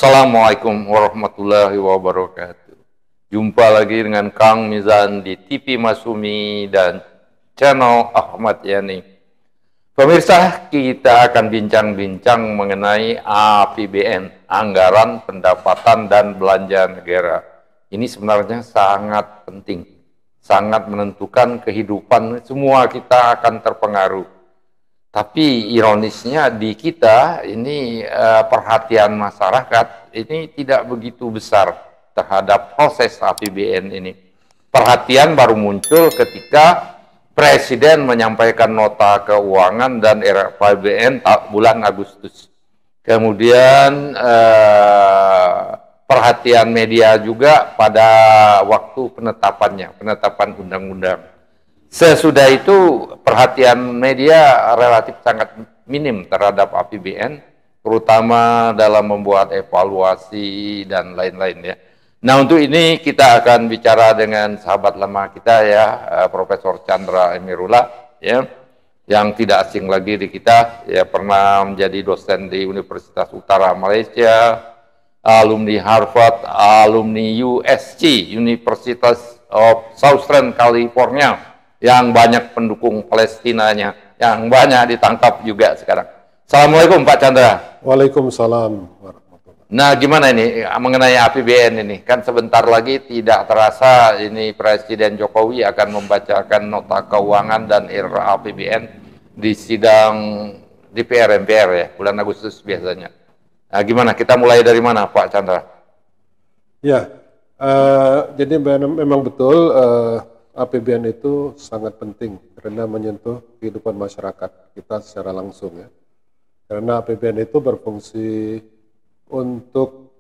Assalamualaikum warahmatullahi wabarakatuh. Jumpa lagi dengan Kang Mizan di TV Masumi dan channel Ahmad Yani. Pemirsa, kita akan bincang-bincang mengenai APBN, Anggaran Pendapatan dan Belanja Negara. Ini sebenarnya sangat penting, sangat menentukan kehidupan semua kita akan terpengaruh. Tapi ironisnya di kita ini perhatian masyarakat ini tidak begitu besar terhadap proses APBN ini. Perhatian baru muncul ketika Presiden menyampaikan nota keuangan dan RAPBN bulan Agustus. Kemudian perhatian media juga pada waktu penetapannya, penetapan undang-undang. Sesudah itu perhatian media relatif sangat minim terhadap APBN, terutama dalam membuat evaluasi dan lain-lain ya. Nah, untuk ini kita akan bicara dengan sahabat lama kita ya, Profesor Chandra Emirullah ya, yang tidak asing lagi di kita, ya pernah menjadi dosen di Universitas Utara Malaysia, alumni Harvard, alumni USC, University of Southern California, yang banyak pendukung Palestinanya, yang banyak ditangkap juga sekarang. Assalamualaikum Pak Chandra. Waalaikumsalam warahmatullahi. Nah, gimana ini mengenai APBN ini? Kan sebentar lagi tidak terasa ini Presiden Jokowi akan membacakan nota keuangan dan RAPBN di sidang DPR MPR ya, bulan Agustus biasanya. Nah, gimana? Kita mulai dari mana Pak Chandra? Ya, jadi memang betul APBN itu sangat penting karena menyentuh kehidupan masyarakat kita secara langsung ya. Karena APBN itu berfungsi untuk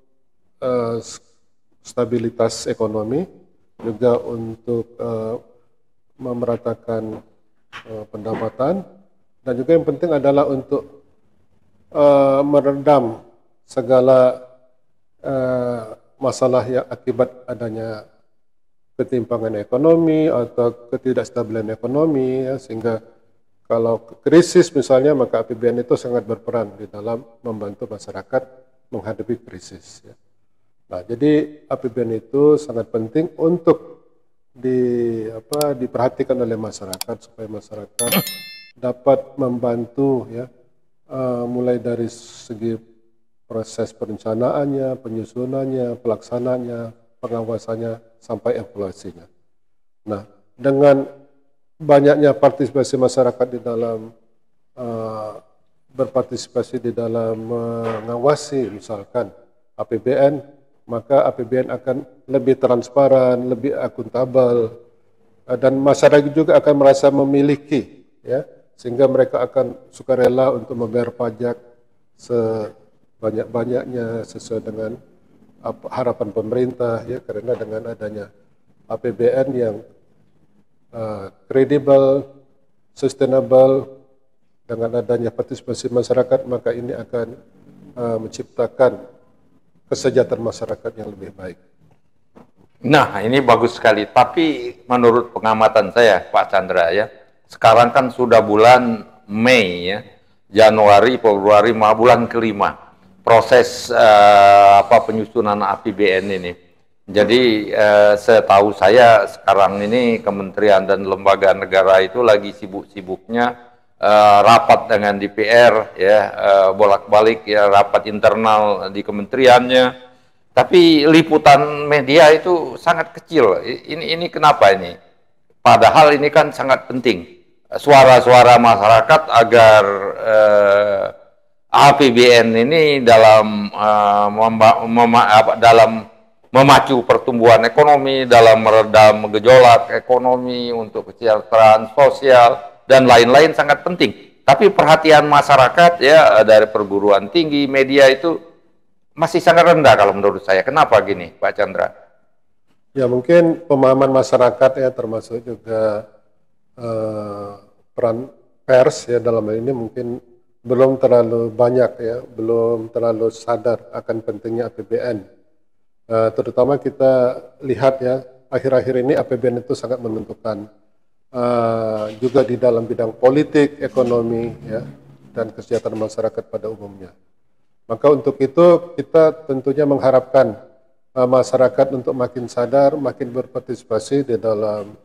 stabilitas ekonomi, juga untuk memeratakan pendapatan, dan juga yang penting adalah untuk meredam segala masalah yang akibat adanya ketimpangan ekonomi atau ketidakstabilan ekonomi ya, sehingga kalau krisis misalnya maka APBN itu sangat berperan di dalam membantu masyarakat menghadapi krisis ya. Nah, jadi APBN itu sangat penting untuk diperhatikan oleh masyarakat supaya masyarakat dapat membantu ya, mulai dari segi proses perencanaannya, penyusunannya, pelaksanaannya, pengawasannya sampai evaluasinya. Nah, dengan banyaknya partisipasi masyarakat di dalam berpartisipasi di dalam mengawasi misalkan APBN, maka APBN akan lebih transparan, lebih akuntabel, dan masyarakat juga akan merasa memiliki, ya, sehingga mereka akan sukarela untuk membayar pajak sebanyak-banyaknya sesuai dengan harapan pemerintah ya, karena dengan adanya APBN yang kredibel, sustainable, dengan adanya partisipasi masyarakat, maka ini akan menciptakan kesejahteraan masyarakat yang lebih baik. Nah, ini bagus sekali. Tapi menurut pengamatan saya, Pak Chandra ya, sekarang kan sudah bulan Mei ya, Januari, Februari, bulan kelima proses penyusunan APBN ini. Jadi setahu saya sekarang ini kementerian dan lembaga negara itu lagi sibuk-sibuknya rapat dengan DPR ya, bolak-balik ya, rapat internal di kementeriannya. Tapi liputan media itu sangat kecil. Ini kenapa ini? Padahal ini kan sangat penting suara-suara masyarakat agar APBN ini dalam memacu pertumbuhan ekonomi, dalam meredam gejolak ekonomi, untuk kesejahteraan sosial dan lain-lain sangat penting. Tapi perhatian masyarakat ya dari perguruan tinggi, media itu masih sangat rendah kalau menurut saya. Kenapa gini, Pak Chandra? Ya, mungkin pemahaman masyarakat ya, termasuk juga peran pers ya dalam hal ini mungkin belum terlalu banyak ya, belum terlalu sadar akan pentingnya APBN. Terutama kita lihat ya, akhir-akhir ini APBN itu sangat menentukan juga di dalam bidang politik, ekonomi ya, dan kesejahteraan masyarakat pada umumnya. Maka untuk itu kita tentunya mengharapkan masyarakat untuk makin sadar, makin berpartisipasi di dalam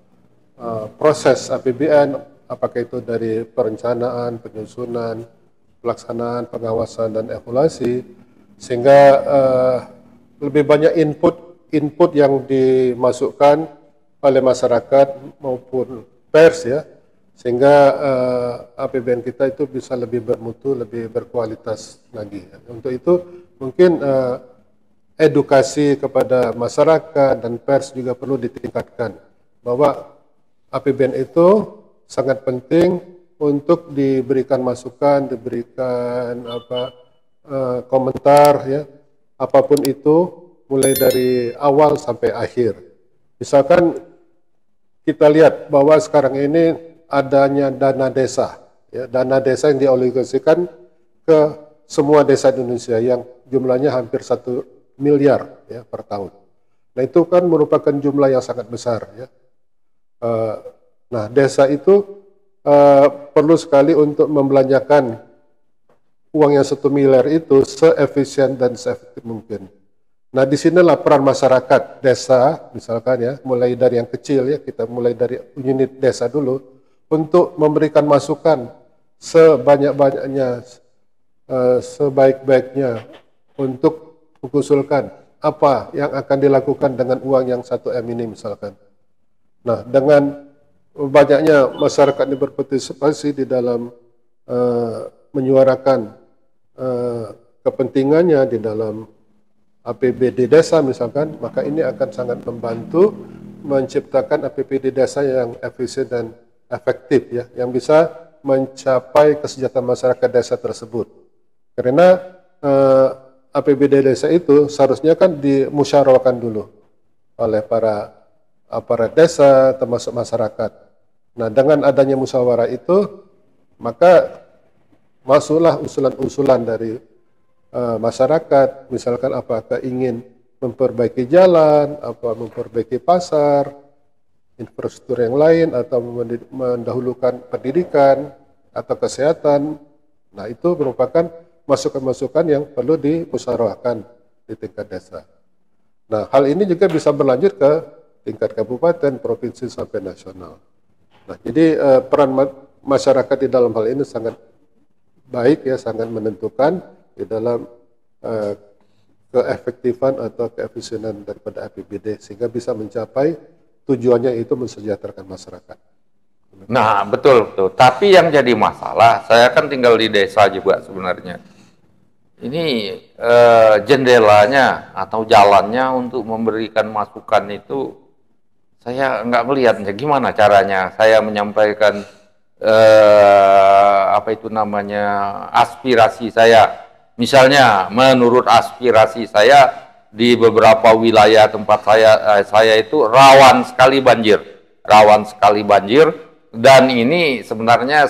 proses APBN, apakah itu dari perencanaan, penyusunan, pelaksanaan, pengawasan, dan evaluasi, sehingga lebih banyak input yang dimasukkan oleh masyarakat maupun pers ya, sehingga APBN kita itu bisa lebih bermutu, lebih berkualitas lagi. Untuk itu mungkin edukasi kepada masyarakat dan pers juga perlu ditingkatkan, bahwa APBN itu sangat penting untuk diberikan masukan, diberikan komentar ya, apapun itu, mulai dari awal sampai akhir. Misalkan kita lihat bahwa sekarang ini adanya dana desa, ya, dana desa yang dialokasikan ke semua desa di Indonesia yang jumlahnya hampir 1 miliar ya, per tahun. Nah itu kan merupakan jumlah yang sangat besar ya. Nah desa itu perlu sekali untuk membelanjakan uang yang 1 miliar itu seefisien dan seefektif mungkin. Nah di sinilah peran masyarakat desa, misalkan ya, mulai dari yang kecil ya, kita mulai dari unit desa dulu, untuk memberikan masukan sebanyak-banyaknya, sebaik-baiknya untuk mengusulkan apa yang akan dilakukan dengan uang yang 1 M ini misalkan. Nah dengan banyaknya masyarakat ini berpartisipasi di dalam menyuarakan kepentingannya di dalam APBD desa misalkan, maka ini akan sangat membantu menciptakan APBD desa yang efisien dan efektif ya, yang bisa mencapai kesejahteraan masyarakat desa tersebut. Karena APBD desa itu seharusnya kan dimusyawarahkan dulu oleh para aparat desa termasuk masyarakat. Nah, dengan adanya musyawarah itu, maka masuklah usulan-usulan dari masyarakat, misalkan apakah ingin memperbaiki jalan, apa memperbaiki pasar, infrastruktur yang lain, atau mendahulukan pendidikan atau kesehatan. Nah, itu merupakan masukan-masukan yang perlu dimusyawarahkan di tingkat desa. Nah, hal ini juga bisa berlanjut ke tingkat kabupaten, provinsi, sampai nasional. Nah, jadi peran masyarakat di dalam hal ini sangat baik ya, sangat menentukan di dalam keefektifan atau keefisienan daripada APBD, sehingga bisa mencapai tujuannya itu mensejahterakan masyarakat. Nah, betul, betul. Tapi yang jadi masalah, saya kan tinggal di desa juga sebenarnya. Ini jendelanya atau jalannya untuk memberikan masukan itu saya nggak melihatnya. Gimana caranya saya menyampaikan apa itu namanya aspirasi saya? Misalnya, menurut aspirasi saya di beberapa wilayah tempat saya itu rawan sekali banjir, dan ini sebenarnya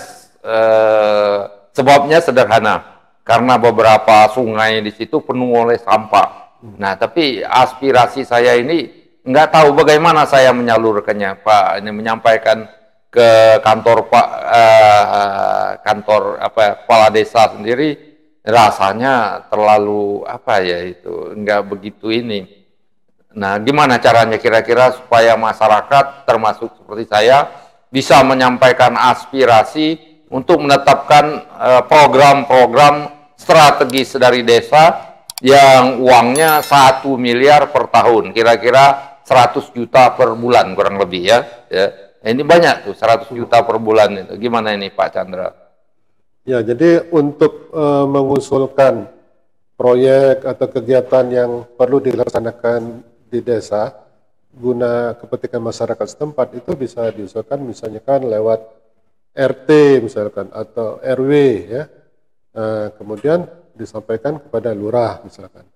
sebabnya sederhana, karena beberapa sungai di situ penuh oleh sampah. Nah, tapi aspirasi saya ini nggak tahu bagaimana saya menyalurkannya, Pak. Ini menyampaikan ke kantor kepala desa sendiri. Rasanya terlalu nggak begitu ini. Nah, gimana caranya kira-kira supaya masyarakat termasuk seperti saya bisa menyampaikan aspirasi untuk menetapkan program-program strategis dari desa yang uangnya 1 miliar per tahun, kira-kira 100 juta per bulan kurang lebih ya. Ini banyak tuh 100 juta per bulan itu. Gimana ini Pak Chandra? Ya, jadi untuk mengusulkan proyek atau kegiatan yang perlu dilaksanakan di desa guna kepentingan masyarakat setempat, itu bisa diusulkan misalnya kan lewat RT misalkan atau RW ya, kemudian disampaikan kepada lurah misalkan,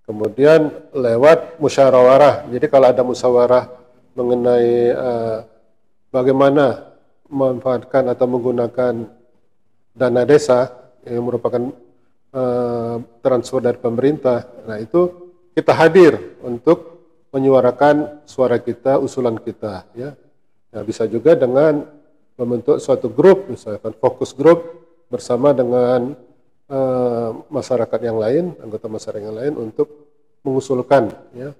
kemudian lewat musyawarah. Jadi kalau ada musyawarah mengenai bagaimana memanfaatkan atau menggunakan dana desa yang merupakan transfer dari pemerintah, nah itu kita hadir untuk menyuarakan suara kita, usulan kita ya. Nah, bisa juga dengan membentuk suatu grup, misalkan fokus grup bersama dengan masyarakat yang lain, anggota masyarakat yang lain untuk mengusulkan ya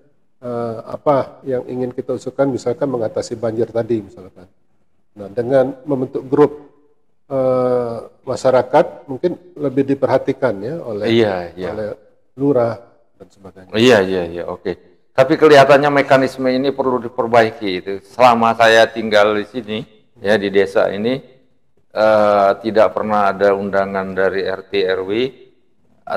apa yang ingin kita usulkan, misalkan mengatasi banjir tadi misalkan. Nah, dengan membentuk grup masyarakat mungkin lebih diperhatikan ya oleh oleh lurah dan sebagainya. Iya, oke. Tapi kelihatannya mekanisme ini perlu diperbaiki itu. Selama saya tinggal di sini ya di desa ini tidak pernah ada undangan dari RT RW,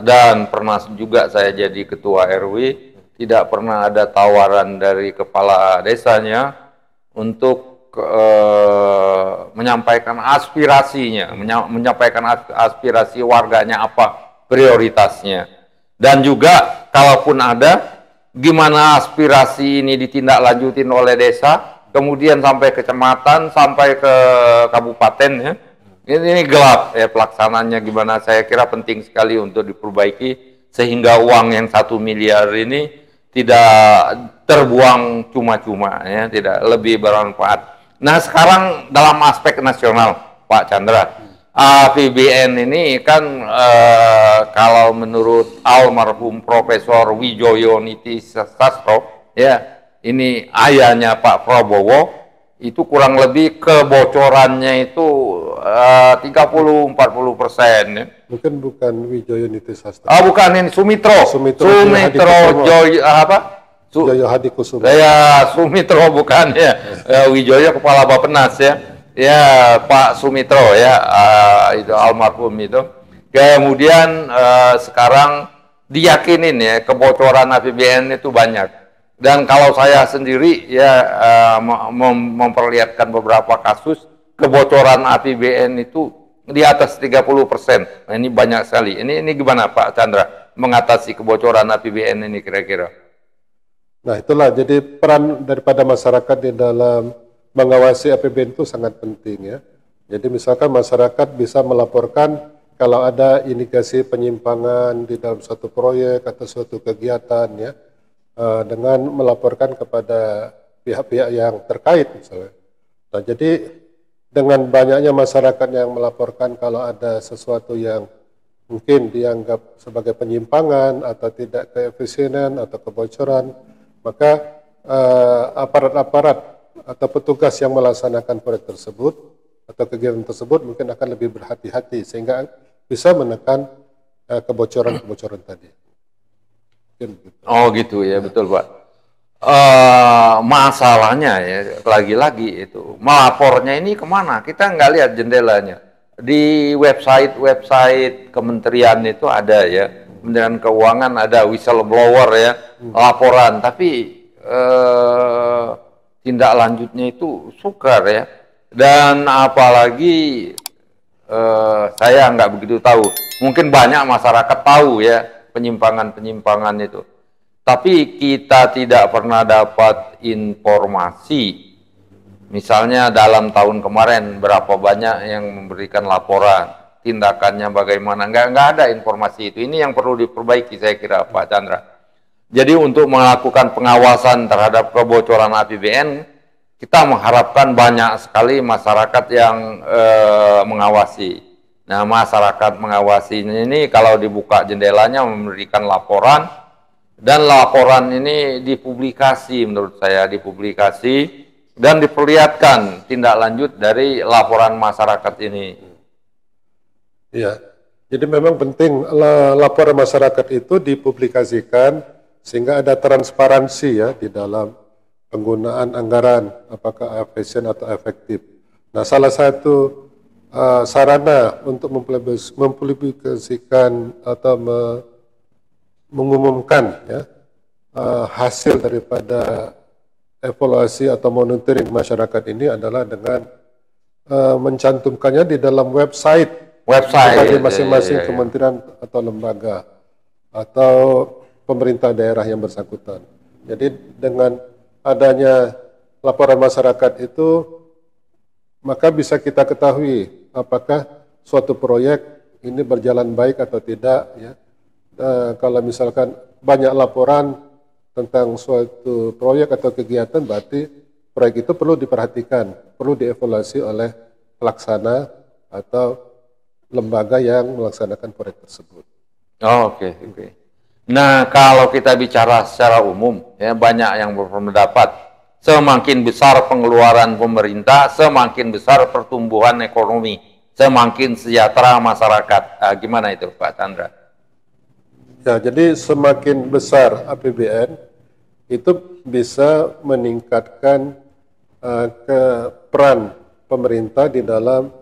dan pernah juga saya jadi ketua RW, tidak pernah ada tawaran dari kepala desanya untuk menyampaikan aspirasinya, menyampaikan aspirasi warganya apa prioritasnya. Dan juga kalaupun ada, gimana aspirasi ini ditindaklanjutin oleh desa, kemudian sampai kecamatan, sampai ke kabupaten ya. Ini gelap ya pelaksananya gimana, saya kira penting sekali untuk diperbaiki sehingga uang yang 1 miliar ini tidak terbuang cuma-cuma ya, tidak lebih bermanfaat. Nah, sekarang dalam aspek nasional Pak Chandra, APBN ini kan kalau menurut almarhum Profesor Wijoyo Niti Sastro ya, ini ayahnya Pak Prabowo, itu kurang lebih kebocorannya itu 30-40% ya. Mungkin bukan Wijoyo Niti Sastro. Bukan, ini Sumitro Joyo Hadikusuma. Ya, Sumitro bukan ya. Wijoyo kepala Bappenas ya. Ya, Pak Sumitro ya, itu almarhum itu. Kemudian sekarang diyakinin ya kebocoran APBN itu banyak. Dan kalau saya sendiri ya memperlihatkan beberapa kasus kebocoran APBN itu di atas 30%. Nah, ini banyak sekali. Ini gimana Pak Chandra mengatasi kebocoran APBN ini kira-kira? Nah, itulah jadi peran daripada masyarakat di dalam mengawasi APBN itu sangat penting ya. Jadi misalkan masyarakat bisa melaporkan kalau ada indikasi penyimpangan di dalam suatu proyek atau suatu kegiatan ya, dengan melaporkan kepada pihak-pihak yang terkait misalnya. Nah, jadi dengan banyaknya masyarakat yang melaporkan kalau ada sesuatu yang mungkin dianggap sebagai penyimpangan atau tidak keefisienan atau kebocoran, maka aparat-aparat atau petugas yang melaksanakan proyek tersebut atau kegiatan tersebut mungkin akan lebih berhati-hati sehingga bisa menekan kebocoran-kebocoran tadi. Oh gitu ya, betul Pak. Masalahnya ya lagi-lagi itu melapornya ini kemana? Kita nggak lihat jendelanya. Di website kementerian itu ada ya, Kementerian Keuangan ada whistleblower ya, laporan. Tapi tindak lanjutnya itu sukar ya. Dan apalagi saya nggak begitu tahu. Mungkin banyak masyarakat tahu ya penyimpangan-penyimpangan itu. Tapi kita tidak pernah dapat informasi. Misalnya dalam tahun kemarin berapa banyak yang memberikan laporan, tindakannya bagaimana, nggak ada informasi itu. Ini yang perlu diperbaiki saya kira Pak Chandra. Jadi untuk melakukan pengawasan terhadap kebocoran APBN, kita mengharapkan banyak sekali masyarakat yang mengawasi. Nah, masyarakat mengawasinya ini kalau dibuka jendelanya memberikan laporan, dan laporan ini dipublikasi, menurut saya dipublikasi dan diperlihatkan tindak lanjut dari laporan masyarakat ini. Ya, jadi memang penting laporan masyarakat itu dipublikasikan sehingga ada transparansi ya di dalam penggunaan anggaran, apakah efisien atau efektif. Nah, salah satu sarana untuk mempublikasikan atau mengumumkan ya, hasil daripada evaluasi atau monitoring masyarakat ini adalah dengan mencantumkannya di dalam website dari masing-masing kementerian atau lembaga atau pemerintah daerah yang bersangkutan. Jadi dengan adanya laporan masyarakat itu, maka bisa kita ketahui apakah suatu proyek ini berjalan baik atau tidak ya. Kalau misalkan banyak laporan tentang suatu proyek atau kegiatan, berarti proyek itu perlu diperhatikan, perlu dievaluasi oleh pelaksana atau lembaga yang melaksanakan proyek tersebut. Oh, oke, oke. Nah, kalau kita bicara secara umum, ya banyak yang berpendapat semakin besar pengeluaran pemerintah, semakin besar pertumbuhan ekonomi, semakin sejahtera masyarakat. Gimana itu, Pak Chandra? Ya, jadi semakin besar APBN itu bisa meningkatkan ke peran pemerintah di dalam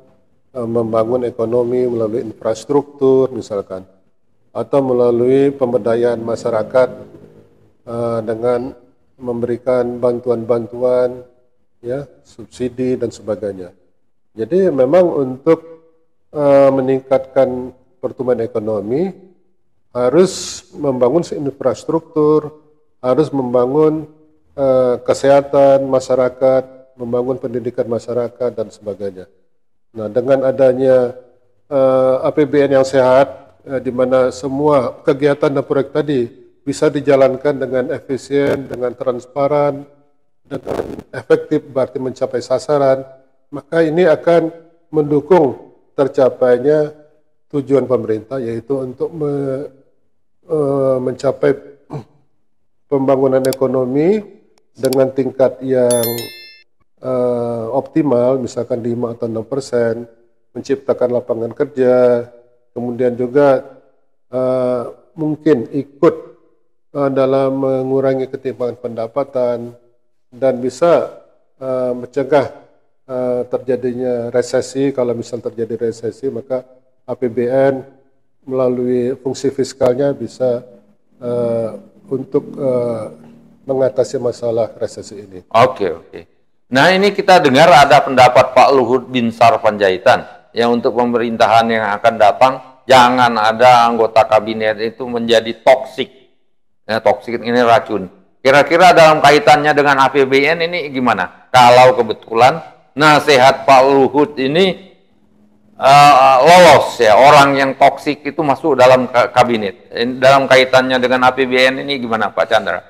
membangun ekonomi melalui infrastruktur misalkan, atau melalui pemberdayaan masyarakat dengan memberikan bantuan-bantuan, ya, subsidi dan sebagainya. Jadi memang untuk meningkatkan pertumbuhan ekonomi harus membangun infrastruktur, harus membangun kesehatan masyarakat, membangun pendidikan masyarakat dan sebagainya. Nah, dengan adanya APBN yang sehat, di mana semua kegiatan dan proyek tadi bisa dijalankan dengan efisien, dengan transparan, dengan efektif, berarti mencapai sasaran, maka ini akan mendukung tercapainya tujuan pemerintah, yaitu untuk mencapai pembangunan ekonomi dengan tingkat yang optimal, misalkan 5 atau 6%, menciptakan lapangan kerja, kemudian juga mungkin ikut dalam mengurangi ketimpangan pendapatan, dan bisa mencegah terjadinya resesi. Kalau misal terjadi resesi, maka APBN melalui fungsi fiskalnya bisa untuk mengatasi masalah resesi ini. Oke, oke. Nah, ini kita dengar ada pendapat Pak Luhut Binsar Panjaitan yang untuk pemerintahan yang akan datang jangan ada anggota kabinet itu menjadi toksik. Ya, toksik ini racun. Kira-kira dalam kaitannya dengan APBN ini gimana? Kalau kebetulan nasihat Pak Luhut ini lolos ya, orang yang toksik itu masuk dalam kabinet. Dalam kaitannya dengan APBN ini gimana, Pak Chandra?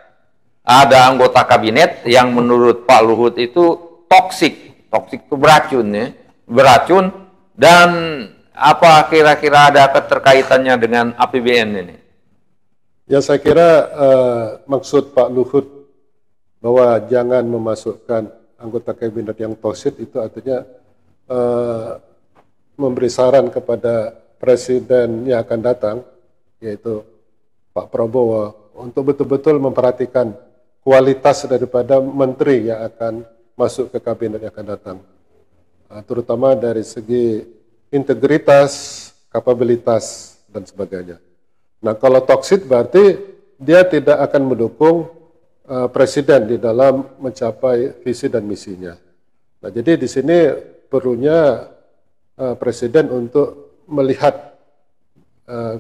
Ada anggota kabinet yang menurut Pak Luhut itu toksik. Toksik itu beracun ya, beracun. Dan apa kira-kira ada keterkaitannya dengan APBN ini? Ya, saya kira maksud Pak Luhut bahwa jangan memasukkan anggota kabinet yang toksik itu artinya memberi saran kepada presiden yang akan datang, yaitu Pak Prabowo, untuk betul-betul memperhatikan kualitas daripada menteri yang akan masuk ke kabinet yang akan datang, terutama dari segi integritas, kapabilitas, dan sebagainya. Nah, kalau toksik berarti dia tidak akan mendukung presiden di dalam mencapai visi dan misinya. Nah, jadi di sini perlunya presiden untuk melihat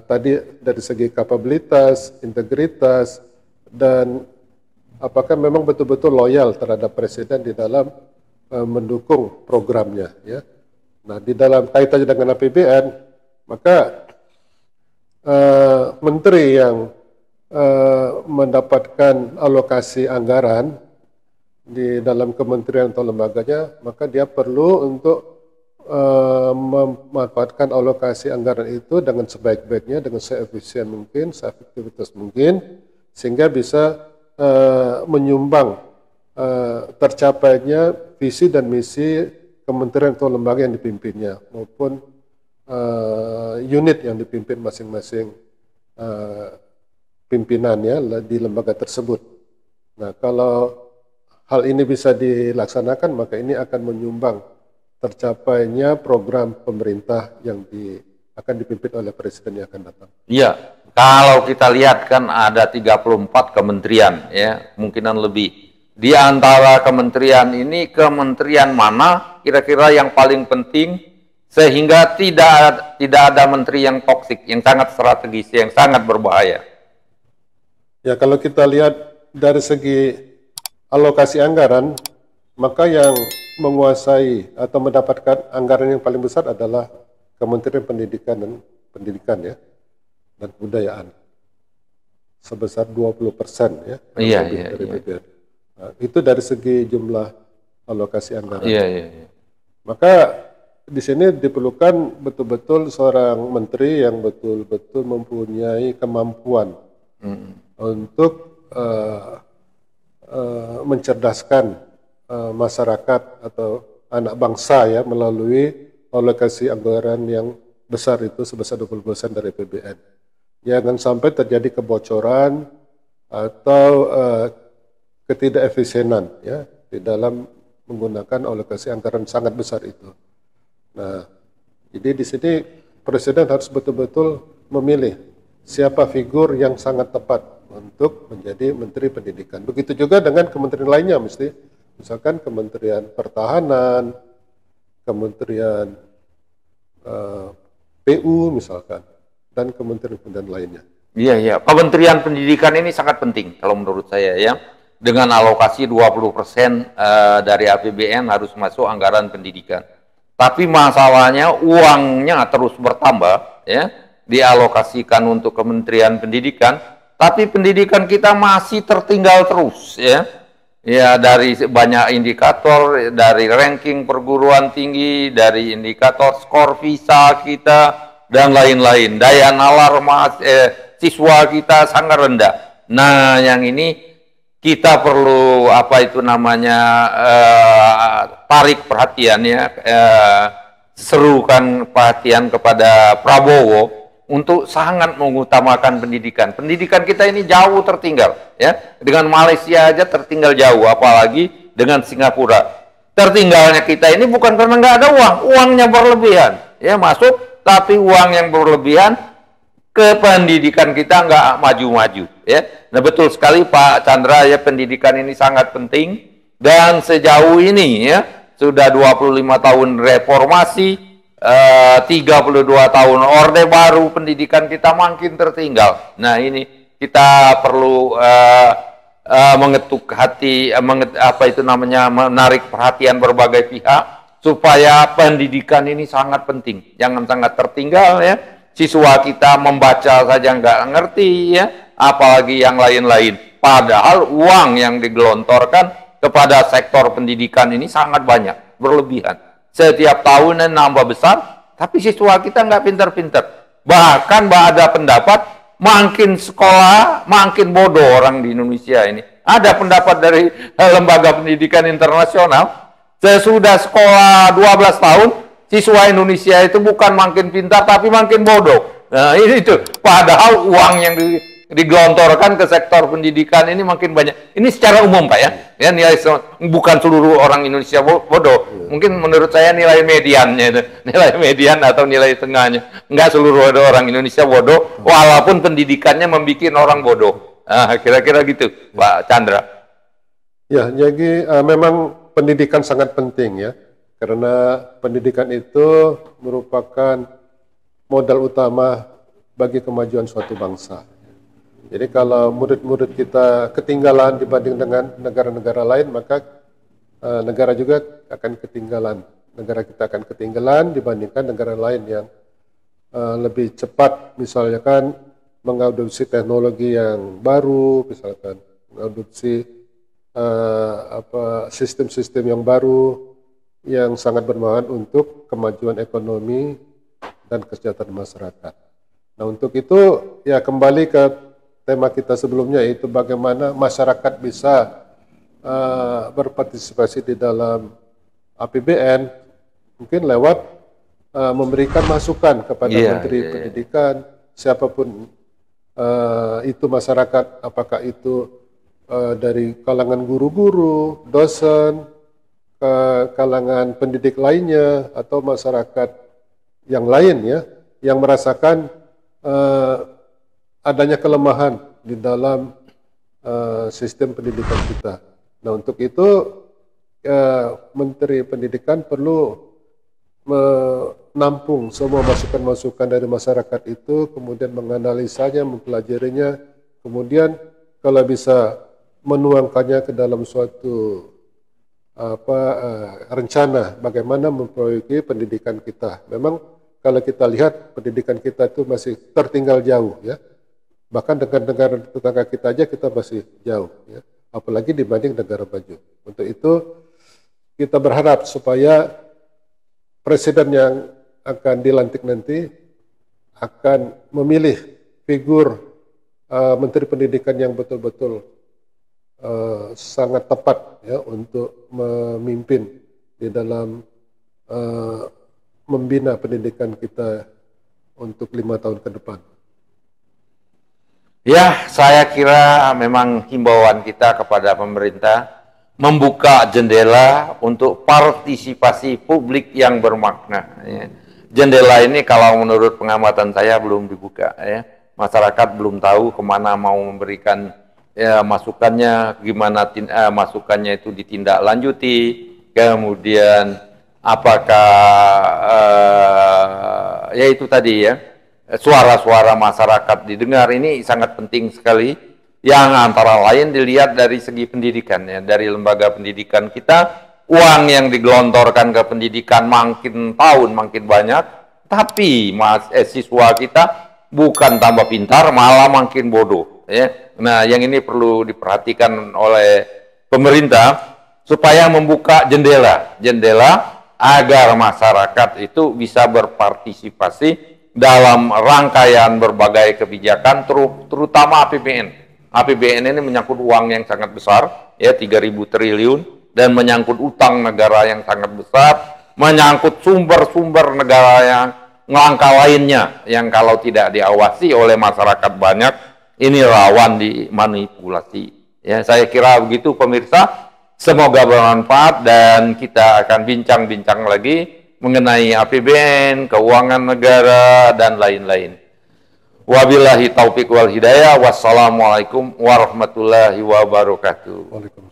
tadi dari segi kapabilitas, integritas, dan apakah memang betul-betul loyal terhadap presiden di dalam mendukung programnya, ya. Nah, di dalam kaitannya dengan APBN, maka menteri yang mendapatkan alokasi anggaran di dalam kementerian atau lembaganya, maka dia perlu untuk memanfaatkan alokasi anggaran itu dengan sebaik-baiknya, dengan seefisien mungkin, seefektivitas mungkin, sehingga bisa menyumbang tercapainya visi dan misi kementerian atau lembaga yang dipimpinnya, maupun unit yang dipimpin masing-masing pimpinannya di lembaga tersebut. Nah, kalau hal ini bisa dilaksanakan, maka ini akan menyumbang tercapainya program pemerintah yang akan dipimpin oleh presiden yang akan datang. Iya. Kalau kita lihat kan ada 34 kementerian, ya, kemungkinan lebih. Di antara kementerian ini, kementerian mana kira-kira yang paling penting sehingga tidak ada menteri yang toksik, yang sangat strategis, yang sangat berbahaya? Ya, kalau kita lihat dari segi alokasi anggaran, maka yang menguasai atau mendapatkan anggaran yang paling besar adalah Kementerian Pendidikan ya, dan Kebudayaan, sebesar 20% ya. Iya. Nah, itu dari segi jumlah alokasi anggaran. Iya. Maka di sini diperlukan betul-betul seorang menteri yang betul-betul mempunyai kemampuan untuk mencerdaskan masyarakat atau anak bangsa ya melalui alokasi anggaran yang besar itu sebesar 20% dari APBN. Jangan sampai terjadi kebocoran atau ketidakefisienan ya di dalam menggunakan alokasi anggaran sangat besar itu. Nah, jadi di sini Presiden harus betul-betul memilih siapa figur yang sangat tepat untuk menjadi Menteri Pendidikan. Begitu juga dengan kementerian lainnya mesti, misalkan Kementerian Pertahanan, Kementerian PU misalkan, dan kementerian-kementerian lainnya. Iya, iya. Kementerian Pendidikan ini sangat penting kalau menurut saya ya. Dengan alokasi 20% dari APBN harus masuk anggaran pendidikan. Tapi masalahnya uangnya terus bertambah ya, dialokasikan untuk Kementerian Pendidikan, tapi pendidikan kita masih tertinggal terus ya. Ya, dari banyak indikator, dari ranking perguruan tinggi, dari indikator skor visa kita dan lain-lain. Daya nalar siswa kita sangat rendah. Nah, yang ini kita perlu tarik perhatiannya, serukan perhatian kepada Prabowo untuk sangat mengutamakan pendidikan. Pendidikan kita ini jauh tertinggal, ya. Dengan Malaysia aja tertinggal jauh, apalagi dengan Singapura. Tertinggalnya kita ini bukan karena nggak ada uang, uangnya berlebihan, ya masuk, tapi uang yang berlebihan ke pendidikan kita nggak maju-maju, ya. Nah betul sekali Pak Chandra ya, pendidikan ini sangat penting dan sejauh ini ya sudah 25 tahun reformasi, 32 tahun Orde Baru, pendidikan kita makin tertinggal. Nah ini kita perlu mengetuk hati, menarik perhatian berbagai pihak supaya pendidikan ini sangat penting, jangan sangat tertinggal ya. Siswa kita membaca saja nggak ngerti ya, apalagi yang lain-lain. Padahal uang yang digelontorkan kepada sektor pendidikan ini sangat banyak, berlebihan. Setiap tahunnya nambah besar, tapi siswa kita nggak pintar-pintar. Bahkan ada pendapat, makin sekolah, makin bodoh orang di Indonesia ini. Ada pendapat dari lembaga pendidikan internasional, sesudah sekolah 12 tahun, siswa Indonesia itu bukan makin pintar, tapi makin bodoh. Nah ini itu, padahal uang yang digelontorkan ke sektor pendidikan ini makin banyak. Ini secara umum Pak ya, ya nilai bukan seluruh orang Indonesia bodoh. Mungkin menurut saya nilai mediannya itu, nilai median atau nilai tengahnya. Enggak seluruh orang Indonesia bodoh, walaupun pendidikannya membuat orang bodoh. Nah, kira-kira gitu Pak Chandra. Ya, jadi memang pendidikan sangat penting ya, karena pendidikan itu merupakan modal utama bagi kemajuan suatu bangsa. Jadi kalau murid-murid kita ketinggalan dibanding dengan negara-negara lain, maka negara juga akan ketinggalan. Negara kita akan ketinggalan dibandingkan negara lain yang lebih cepat, misalnya kan mengadopsi teknologi yang baru, misalkan mengadopsi sistem-sistem yang baru yang sangat bermanfaat untuk kemajuan ekonomi dan kesejahteraan masyarakat. Nah untuk itu ya kembali ke tema kita sebelumnya, yaitu bagaimana masyarakat bisa berpartisipasi di dalam APBN, mungkin lewat memberikan masukan kepada Menteri Pendidikan, siapapun itu masyarakat, apakah itu dari kalangan guru-guru, dosen, ke kalangan pendidik lainnya, atau masyarakat yang lain ya, yang merasakan adanya kelemahan di dalam sistem pendidikan kita. Nah untuk itu Menteri Pendidikan perlu menampung semua masukan-masukan dari masyarakat itu, kemudian menganalisanya, mempelajarinya, kemudian kalau bisa menuangkannya ke dalam suatu rencana bagaimana memperbaiki pendidikan kita. Memang kalau kita lihat pendidikan kita itu masih tertinggal jauh ya. Bahkan dengan negara tetangga kita aja kita masih jauh ya. Apalagi dibanding negara maju. Untuk itu kita berharap supaya presiden yang akan dilantik nanti akan memilih figur Menteri Pendidikan yang betul-betul sangat tepat ya untuk memimpin di dalam membina pendidikan kita untuk 5 tahun ke depan. Ya, saya kira memang himbauan kita kepada pemerintah membuka jendela untuk partisipasi publik yang bermakna. Ya. Jendela ini kalau menurut pengamatan saya belum dibuka. Ya. Masyarakat belum tahu kemana mau memberikan ya, masukannya, gimana masukannya itu ditindaklanjuti, kemudian apakah ya itu tadi ya, suara-suara masyarakat didengar. Ini sangat penting sekali, yang antara lain dilihat dari segi pendidikan ya, dari lembaga pendidikan kita, uang yang digelontorkan ke pendidikan makin tahun makin banyak, tapi siswa kita bukan tambah pintar, malah makin bodoh ya. Nah, yang ini perlu diperhatikan oleh pemerintah supaya membuka jendela agar masyarakat itu bisa berpartisipasi dalam rangkaian berbagai kebijakan, terutama APBN. APBN ini menyangkut uang yang sangat besar, ya 3.000 triliun, dan menyangkut utang negara yang sangat besar, menyangkut sumber-sumber negara yang langka lainnya, yang kalau tidak diawasi oleh masyarakat banyak, ini rawan dimanipulasi. Ya, saya kira begitu pemirsa. Semoga bermanfaat dan kita akan bincang-bincang lagi mengenai APBN, keuangan negara, dan lain-lain. Wabillahi taufik wal hidayah. Wassalamualaikum warahmatullahi wabarakatuh. Waalaikumsalam.